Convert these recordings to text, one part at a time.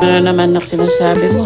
Ano naman ang sinasabi mo?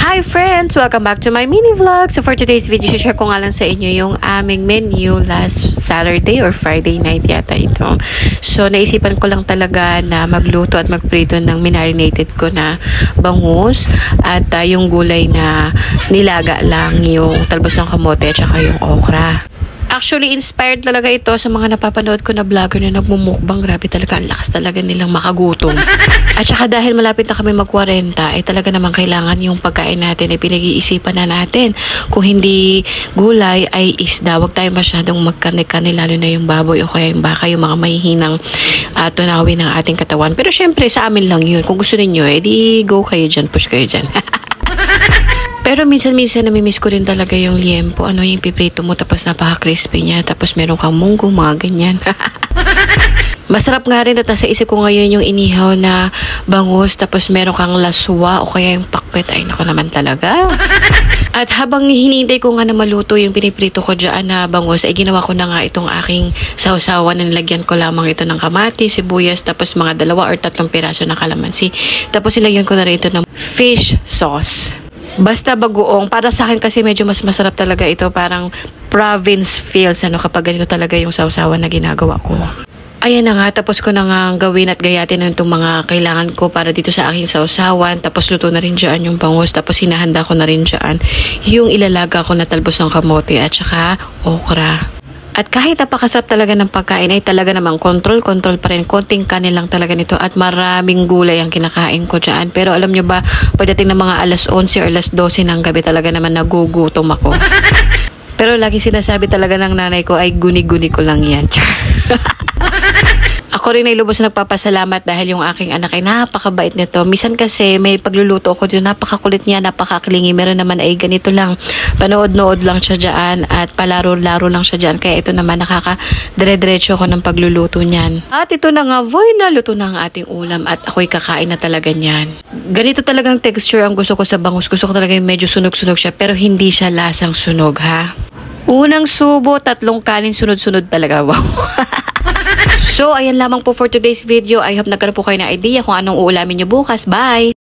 Hi friends! Welcome back to my mini vlog. So for today's video, share ko nga lang sa inyo yung aming menu last Saturday or Friday night yata ito. So naisipan ko lang talaga na magluto at magprito ng minarinated ko na bangus at yung gulay na nilaga lang, yung talbos ng kamote at saka yung okra. Actually, inspired talaga ito sa mga napapanood ko na vlogger na nagmumukbang. Grabe talaga, ang lakas talaga nilang makagutom. At saka dahil malapit na kami mag-40, ay talaga naman kailangan yung pagkain natin ay pinag-iisipan na natin. Kung hindi gulay ay isda, wag tayo masyadong magkarne-karne, lalo na yung baboy o kaya yung baka, yung mga mahihinang tunawin ng ating katawan. Pero syempre, sa amin lang yun. Kung gusto ninyo, edi go kayo dyan, push kayo dyan. Pero minsan-minsan namimiss ko rin talaga yung liempo. Ano yung piprito mo tapos napaka-crispy niya. Tapos meron kang munggo, mga ganyan. Masarap nga rin at nasa isip ko ngayon yung inihaw na bangus. Tapos meron kang laswa o kaya yung pakpet. Ay, nako naman talaga. At habang hinihintay ko nga na maluto yung piniprito ko dyan na bangus, ay ginawa ko na nga itong aking sausawan. Nilagyan ko lamang ito ng kamatis, sibuyas, tapos mga 2 or 3 piraso na kalamansi. Tapos ilagyan ko na rin ito ng fish sauce. Basta bagoong. Para sa akin kasi medyo mas masarap talaga ito. Parang province feels kapag ganito talaga yung sausawan na ginagawa ko. Ayan na nga, tapos ko na nga gawin at gayatin na itong mga kailangan ko para dito sa aking sausawan. Tapos luto na rin dyan yung bangus. Tapos hinahanda ko na rin dyan yung ilalaga ko na talbos ng kamote at saka okra. At kahit napakasarap talaga ng pagkain ay talaga namang control pa rin. Konting kanin lang talaga nito at maraming gulay ang kinakain ko dyan. Pero alam nyo ba, pagdating ng mga alas 11 or alas 12 ng gabi talaga naman nagugutom ako. Pero lagi sinasabi talaga ng nanay ko ay guni-guni ko lang yan. Ako rin ay lubos na nagpapasalamat dahil yung aking anak ay napakabait nito. Minsan kasi may pagluluto ako dyan, napakakulit niya, napakaklingi. Meron naman ay ganito lang, panood-nood lang siya dyan at palaro-laro lang siya dyan. Kaya ito naman nakaka-dire-diretso ako ng pagluluto niyan. At ito na nga, voila, luto na ang ating ulam at ako'y kakain na talaga niyan. Ganito talagang texture ang gusto ko sa bangus. Gusto ko talaga yung medyo sunog-sunog siya pero hindi siya lasang sunog, ha? Unang subo, 3 kanin, sunod-sunod talaga. Wow! So, ayan lamang po for today's video. I hope nagkaroon po kayo ng idea kung anong uulamin nyo bukas. Bye!